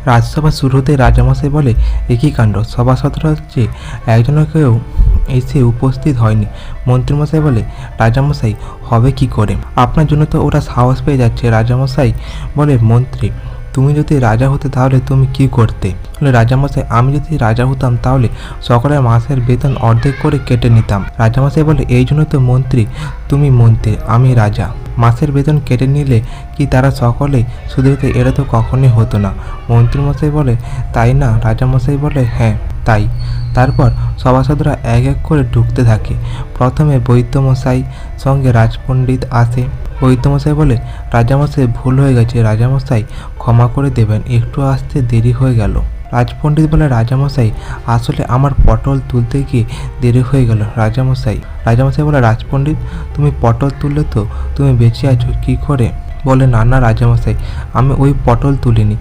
রাজসভা শুরু হতে রাজামশাই বলে, একই কাণ্ড, সভাসদরা যে একজনও কেউ এসে উপস্থিত হয়নি। মন্ত্রীমশাই বলে, রাজামশাই হবে কি করে? আপনার জন্য তো ওরা সাহস পেয়ে যাচ্ছে। রাজামশাই বলে, মন্ত্রী তুমি যদি রাজা হতে তাহলে তুমি কি করতে? বলে, রাজামশাই আমি যদি রাজা হতাম তাহলে সকলের মাসের বেতন অর্ধেক করে কেটে নিতাম। রাজামশাই বলে, এই জন্য তো মন্ত্রী, তুমি মন্ত্রী, আমি রাজা। মাসের বেতন কেটে নিলে কি তারা সকলেই শুধুতে? এটা তো কখনোই হতো না। মন্ত্রীমশাই বলে, তাই না? রাজামশাই বলে, হ্যাঁ তাই। তারপর সভাসদরা এক এক করে ঢুকতে থাকে। প্রথমে বৈদ্যমশাই সঙ্গে রাজপণ্ডিত আসে। বৈদ্যমশাই বলে, রাজামশাই ভুল হয়ে গেছে, রাজামশাই ক্ষমা করে দেবেন, একটু আসতে দেরি হয়ে গেল। রাজপণ্ডিত বলে, রাজামশাই আসলে আমার পটল তুলতে গিয়ে দেরি হয়ে গেল রাজামশাই। রাজামশাই বলে, রাজপণ্ডিত তুমি পটল তুললে তো তুমি বেঁচে আছো কি করে? বলে, না না রাজামশাই, আমি ওই পটল তুলিনি,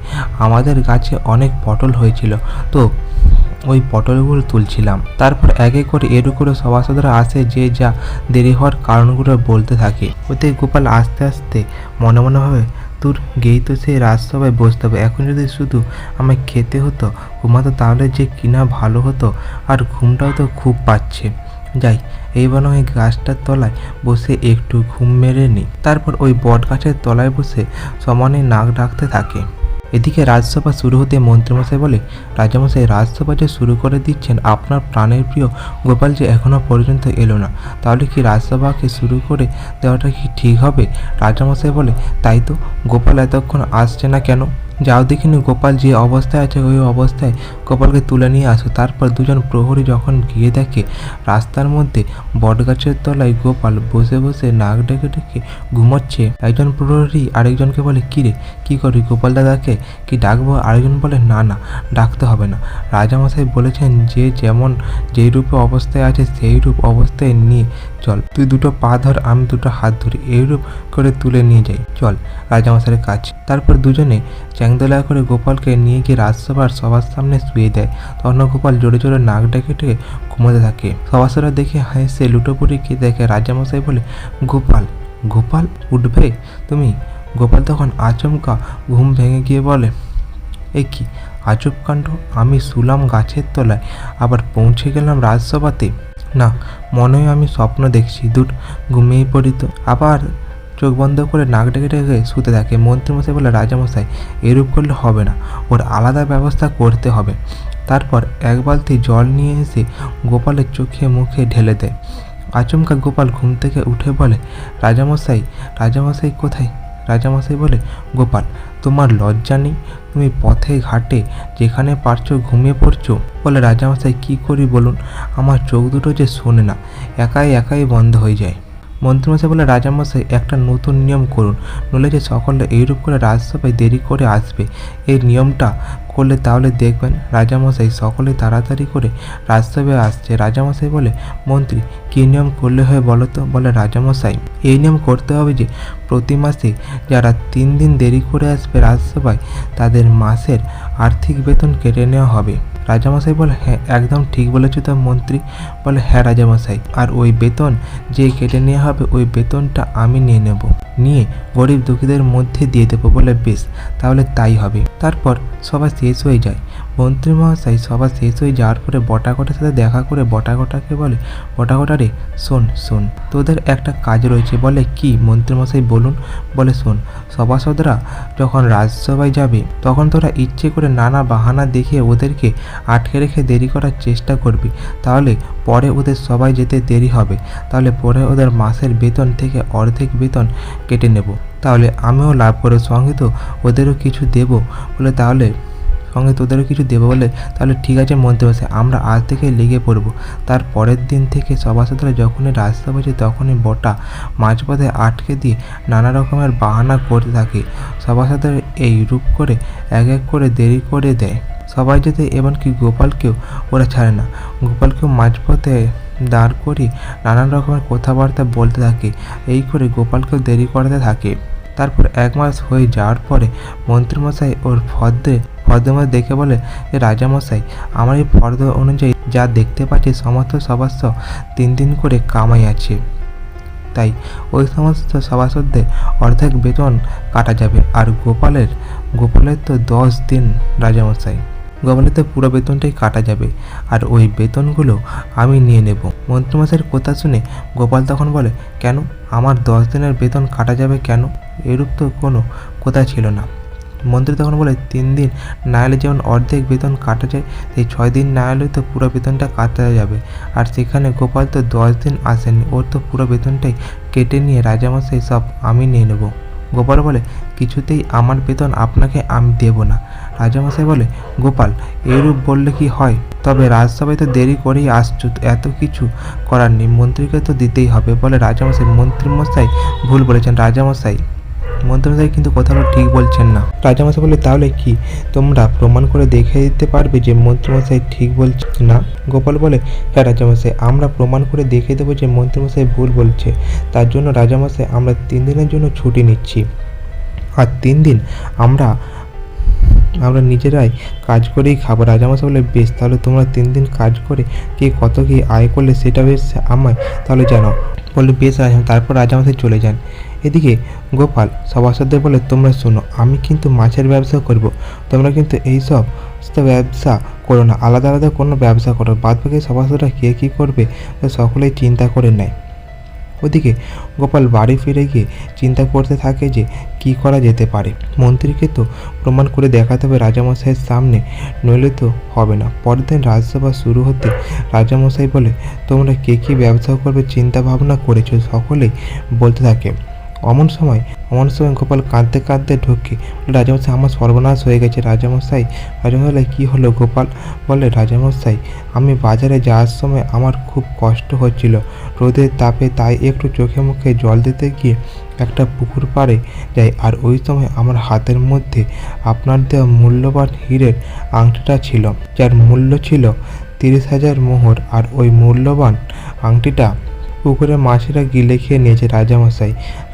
আমাদের গাছে অনেক পটল হয়েছিল তো ওই পটলগুলো তুলছিলাম। তারপর এক এক করে এর করে সভাসদরা আসে, যে যা দেরি হওয়ার কারণগুলো বলতে থাকে। ওতে গোপাল আস্তে আস্তে মনে মনে ভাবে, তোর গেই তো সেই রাজসভায় বসতে হবে, এখন যদি শুধু আমায় খেতে হতো, ঘুমাতো তাহলে যে কিনা ভালো হতো, আর ঘুমটাও তো খুব পাচ্ছে। যাই, এইবার ওই গাছটার তলায় বসে একটু ঘুম মেরে নিই। তারপর ওই বট গাছের তলায় বসে সমানে নাক ডাকতে থাকে। এদিকে রাজসভা শুরু হতে মন্ত্রীমশাই বলে, রাজামশাই রাজসভা যে শুরু করে দিচ্ছেন, আপনার প্রাণের প্রিয় গোপাল যে এখনও পর্যন্ত এলো না, তাহলে কি রাজসভাকে শুরু করে দেওয়াটা কি ঠিক হবে? রাজামশাই বলে, তাই তো, গোপাল এতক্ষণ আসছে না কেন? যাও দেখিনি গোপাল যে অবস্থায় আছে ওই অবস্থায় গোপালকে তুলে নিয়ে আসো। তারপর দুজন প্রহরী যখন গিয়ে দেখে রাস্তার মধ্যে বটগাছের তলায় গোপাল বসে বসে নাক ডেকে ডেকে ঘুমোচ্ছে। একজন প্রহরী আরেকজনকে বলে, কি রে, কি করি, গোপাল দাদাকে কি ডাকবো? আরেকজন বলে, না না, ডাকতে হবে না, রাজামশাই বলেছেন যে যেমন যেই রূপে অবস্থায় আছে সেই রূপ অবস্থায় নিয়ে চল, তুই দুটো পা ধর, আমি দুটো হাত ধরি, এইরূপ করে তুলে নিয়ে যাই, চল রাজামশাইয়ের কাজ। তারপর দুজনে চ্যাংদোলা করে গোপালকে নিয়ে গিয়ে সবার সামনে শুয়ে দেয়। তখন গোপাল জোরে জোরে নাক ডেকে ডেকে ঘুমোতে থাকে। সভাসদরা দেখে হাসে, লুটোপুটি খেয়ে দেখে। রাজামশাই বলে, গোপাল, গোপাল উঠবে তুমি? গোপাল তখন আচমকা ঘুম ভেঙে গিয়ে বলে, এ কি আজব কাণ্ড, আমি শুলাম গাছের তলায়, আবার পৌঁছে গেলাম রাজসভাতে। না, মনে হয় আমি স্বপ্ন দেখছি, দূর ঘুমিয়েই পড়ি তো। আবার চোখ বন্ধ করে নাক ডেকে ডেকে শুতে থাকে। মন্ত্রীমশাই বলে, রাজামশাই এরূপ করলে হবে না, ওর আলাদা ব্যবস্থা করতে হবে। তারপর এক বালতি জল নিয়ে এসে গোপালের চোখে মুখে ঢেলে দেয়। আচমকা গোপাল ঘুম থেকে উঠে বলে, রাজামশাই, রাজামশাই কোথায়? রাজামশাই বলে, গোপাল তোমার লজ্জা নেই? তুমি পথে ঘাটে যেখানে পারছো ঘুমিয়ে পড়ছো। বলে, রাজামশাই কী করি বলুন, আমার চোখ দুটো যে শোনে না, একাই বন্ধ হয়ে যায়। মন্ত্রীমশাই বলে, রাজামশাই একটা নতুন নিয়ম করুন, নইলে যে সকলে এইরূপ করে রাজসভায় দেরি করে আসবে। এই নিয়মটা করলে তাহলে দেখবেন রাজামশাই সকলে তাড়াতাড়ি করে রাজসভায় আসছে। রাজামশাই বলে, মন্ত্রী কী নিয়ম করলে হয় বলো তো? বলে, রাজামশাই এই নিয়ম করতে হবে যে প্রতি মাসে যারা 3 দিন দেরি করে আসবে রাজসভায়, তাদের মাসের আর্থিক বেতন কেটে নেওয়া হবে। রাজামশাই বলে, হ্যাঁ একদম ঠিক বলেছো তো মন্ত্রী। বলে, হ্যাঁ রাজামশাই, আর ওই বেতন যে কেটে নেওয়া হবে ওই বেতনটা আমি নিয়ে নেব, নিয়ে গরিব দুঃখীদের মধ্যে দিয়ে দেবো। বলে, বেশ তাহলে তাই হবে। তারপর সভা শেষ হয়ে যায়। মন্ত্রী মহাশয় সভা শেষ হয়ে যাওয়ার পরে বটাকটার সাথে দেখা করে বটাকটাকে বলে, বটাকটা রে, শোন, তোদের একটা কাজ রয়েছে। বলে, কি মন্ত্রীমশাই বলুন। বলে, শোন, সভাসদরা যখন রাজসভায় যাবে তখন তোরা ইচ্ছে করে নানা বাহানা দেখিয়ে ওদেরকে আটকে রেখে দেরি করার চেষ্টা করবি, তাহলে পরে ওদের সবাই যেতে দেরি হবে, তাহলে পরে ওদের মাসের বেতন থেকে অর্ধেক বেতন কেটে নেব, তাহলে আমিও লাভ করে সঙ্গে তো ওদেরও কিছু দেব। বলে, তাহলে সঙ্গে তোদেরও কিছু দেবো। বলে, তাহলে ঠিক আছে মন্ত্রীমশাই, আমরা আজ থেকে লেগে পড়ব। তার পরের দিন থেকে সভাসদরা যখনই রাজসভা যায় তখনই বটা মাঝপথে আটকে দিয়ে নানা রকমের বাহানা করতে থাকে। সভাসদরা এই রূপ করে এক এক করে দেরি করে দেয় সবাই যেতে, এমনকি গোপালকেও ওরা ছাড়ে না। গোপালকেও মাঝপথে দাঁড় করিয়ে নানান রকমের কথাবার্তা বলতে থাকে। এই করে গোপালকেও দেরি করতে থাকে। তারপর 1 মাস হয়ে যাওয়ার পরে মন্ত্রীমশাই ওর ফর্দমধ্যে দেখে বলে, রাজামশাই আমার এই ফর্দ অনুযায়ী যা দেখতে পাচ্ছি সমস্ত সভাস্য 3 দিন করে কামাই আছে। তাই ওই সমস্ত সভাসদদের অর্ধেক বেতন কাটা যাবে। আর গোপালের তো 10 দিন রাজামশাই, গোপালের তো পুরো বেতনটাই কাটা যাবে, আর ওই বেতনগুলো আমি নিয়ে নেব। মন্ত্রীমশাইয়ের কথা শুনে গোপাল তখন বলে, কেন আমার 10 দিনের বেতন কাটা যাবে কেন? এরূপ তো কোনো কথা ছিল না। মন্ত্রী তখন বলে, 3 দিন না এলে যেমন অর্ধেক বেতন কাটা যায়, সেই 6 দিন না এলে তো পুরো বেতনটা কাটা যাবে। আর সেখানে গোপাল তো 10 দিন আসেনি, ওর তো পুরো বেতনটাই কেটে নিয়ে রাজামশাই সব আমি নিয়ে নেব। গোপাল বলে, কিছুতেই আমার বেতন আপনাকে আমি দেব না। রাজামশাই বলে, গোপাল এইরূপ বললে কি হয়? তবে রাজসভায় তো দেরি করেই আসছো, এত কিছু করার নেই, মন্ত্রীকে তো দিতেই হবে। বলে রাজামশাই, মন্ত্রীমশাই ভুল বলেছেন। রাজামশাই, মন্ত্রীমশাই কিন্তু কথাটা ঠিক বলছেন না। রাজামশাই বলে, তাহলে কি তোমরা প্রমাণ করে দেখে দিতে পারবে যে মন্ত্রীমশাই ঠিক বলছে না? গোপাল বলে, হ্যাঁ রাজামশাই, আমরা প্রমাণ করে দেখে দেবো যে মন্ত্রীমশাই ভুল বলছে। তার জন্য রাজামশাই আমরা 3 দিনের জন্য ছুটি নিচ্ছি, আর 3 দিন আমরা নিজেরাই কাজ করেই খাবো। রাজামশাই বলে, বেশ, তাহলে তোমরা 3 দিন কাজ করে কে কত কি আয় করলে সেটা বেশ আমায় তাহলে জানাও। বলে, বেশ রাজামশাই। তারপর রাজামশাই চলে যান। এদিকে গোপাল সভাসদদের বলে, তোমরা শোনো, আমি কিন্তু মাছের ব্যবসা করব, তোমরা কিন্তু এইসব ব্যবসা করো না, আলাদা আলাদা কোনো ব্যবসা করো। বাদ বাকি সভাসদরা কে কী করবে সকলেই চিন্তা করে নেয়। ওদিকে গোপাল বাড়ি ফিরে গিয়ে চিন্তা করতে থাকে যে কি করা যেতে পারে। মন্ত্রীকে তো প্রমাণ করে দেখাতে হবে রাজামশাইয়ের সামনে, নইলে তো হবে না। পরের দিন রাজসভা শুরু হতে রাজামশাই বলে, তোমরা কে কী ব্যবসা করবে চিন্তা ভাবনা করেছো? সকলেই বলতে থাকে। অমন সময় গোপাল কাঁদতে কাঁদতে ঢোকে। রাজামশাই, আমার সর্বনাশ হয়ে গেছে। রাজামশাই কী হলো? গোপাল বলে, রাজামশাই, আমি বাজারে যাওয়ার সময় আমার খুব কষ্ট হচ্ছিল রোদের তাপে, তাই একটু চোখে মুখে জল দিতে গিয়ে একটা পুকুর পাড়ে যাই, আর ওই সময় আমার হাতের মধ্যে আপনার দেওয়া মূল্যবান হীরের আংটিটা ছিল, যার মূল্য ছিল 30,000 মোহর। আর ওই মূল্যবান আংটিটা পুকুরে মাছেরা গিলে খেয়ে নিয়েছে।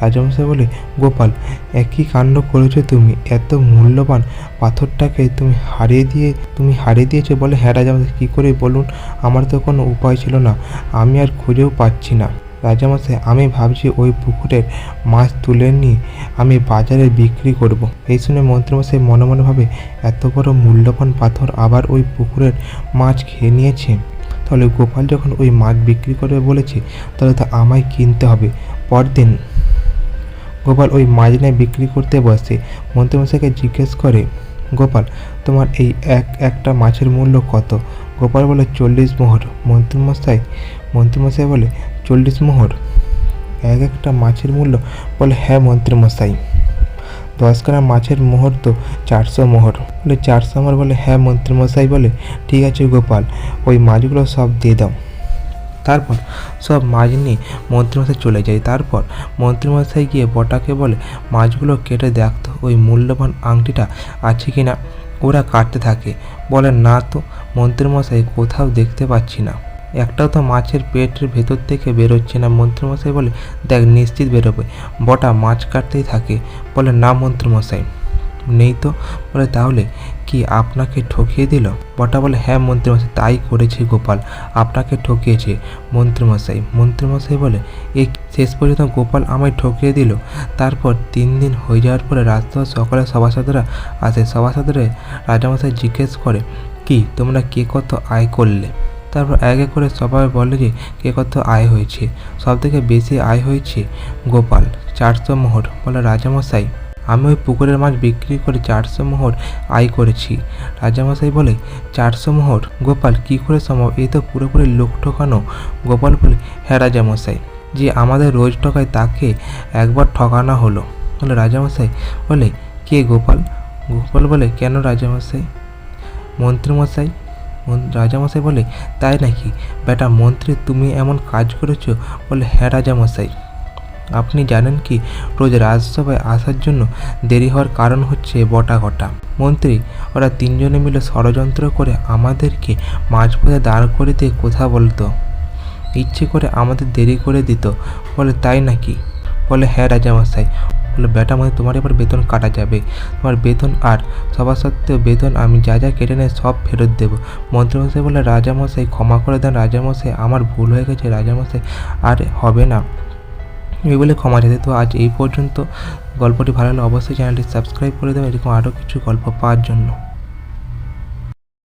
রাজামশাই বলে, গোপাল, একই কাণ্ড করেছো তুমি, এত মূল্যবান পাথরটাকে তুমি হারিয়ে দিয়েছো? বলে, হ্যাঁ রাজামশাই, কী করে বলুন, আমার তো কোনো উপায় ছিল না, আমি আর খুঁজেও পাচ্ছি না। রাজামশাই, আমি ভাবছি ওই পুকুরের মাছ তুলে নিয়ে আমি বাজারে বিক্রি করব। এই শুনে মন্ত্রীমশাই মনে মনে ভাবে, এত বড় মূল্যবান পাথর আবার ওই পুকুরের মাছ খেয়ে নিয়েছে, তাহলে গোপাল যখন ওই মাছ বিক্রি করবে বলেছে, তাহলে তো আমায় কিনতে হবে। পরদিন গোপাল ওই মাছ নিয়ে বিক্রি করতে বসে। মন্ত্রীমশাইকে জিজ্ঞেস করে, গোপাল, তোমার এই একটা মাছের মূল্য কত? গোপাল বলে, 40 মোহর। মন্ত্রীমশাই বলে, 40 মোহর একটা মাছের মূল্য? বলে, হ্যাঁ মন্ত্রীমশাই, 10 গ্রাম মাছের মোহর তো 400 মোহর। বলে, 400 মোহর? বলে, হ্যাঁ মন্ত্রীমশাই। বলে, ঠিক আছে গোপাল, ওই মাছগুলো সব দিয়ে দাও। তারপর সব মাছ নিয়ে মন্ত্রীমশাই চলে যায়। তারপর মন্ত্রীমশাই গিয়ে বটাকে বলে, মাছগুলো কেটে দেখতো ওই মূল্যবান আংটিটা আছে কি না। ওরা কাটতে থাকে। বলে, না তো মন্ত্রীমশাই, কোথাও দেখতে পাচ্ছি না, একটাও তো মাছের পেটের ভেতর থেকে বেরোচ্ছে না। মন্ত্রীমশাই বলে, দেখ, নিশ্চিত বেরোবে। বটা মাছ কাটতেই থাকে। বলে, না মন্ত্রীমশাই, নেই তো। বলে, তাহলে কি আপনাকে ঠকিয়ে দিল? বটা বলে, হ্যাঁ মন্ত্রীমশাই, তাই করেছে গোপাল, আপনাকে ঠকিয়েছে মন্ত্রীমশাই বলে, এ শেষ পর্যন্ত গোপাল আমায় ঠকিয়ে দিল। তারপর 3 দিন হয়ে যাওয়ার পরে রাজসভার সকলে সভাসদরা আসে। সভাসদরা রাজামশাই জিজ্ঞেস করে, কি তোমরা কে কত আয় করলে? তারপর এক এক করে সবাই বলে যে কে কত আয় হয়েছে। সব থেকে বেশি আয় হয়েছে গোপাল, 400 মোহর। বলে, রাজামশাই, আমি ওই পুকুরের মাছ বিক্রি করে 400 মোহর আয় করেছি। রাজামশাই বলে, 400 মোহর? গোপাল, কি করে সম্ভব? এই তো পুরোপুরি লোক ঠকানো। গোপাল বলে, হ্যাঁ রাজামশাই, যে আমাদের রোজ ঠকায় তাকে একবার ঠকানো হলো। বলে, রাজামশাই বলে, কে? গোপাল বলে, কেন রাজামশাই? মন্ত্রীমশাই। রাজামশাই বলে, তাই নাকি বেটা মন্ত্রী, তুমি এমন কাজ করেছো? বলে, হ্যাঁ রাজামশাই। আপনি জানেন কি, রোজ রাজসভায় আসার জন্য দেরি হওয়ার কারণ হচ্ছে বটা ঘটা। মন্ত্রী, ওরা 3 জনে মিলে ষড়যন্ত্র করে আমাদেরকে মাঝপথে দাঁড় করে দিয়ে কথা বলতো, ইচ্ছে করে আমাদের দেরি করে দিত। বলে, তাই নাকি? বলে, হ্যাঁ রাজামশাই। বলে, বেটা মনে তোমার এবার বেতন কাটা যাবে, তোমার বেতন আর সত্ত্বেও বেতন আমি যা যা কেটে নেয় সব ফেরত দেবো। মন্ত্রীমশাই বলে, রাজামশাই ক্ষমা করে দেন রাজামশাই, আমার ভুল হয়ে গেছে রাজামশাই, আর হবে না। এই বলে ক্ষমা চাইতে। তো আজ এই পর্যন্ত। গল্পটি ভালো লাগলে অবশ্যই চ্যানেলটি সাবস্ক্রাইব করে দেবেন এরকম আরও কিছু গল্প পাওয়ার জন্য।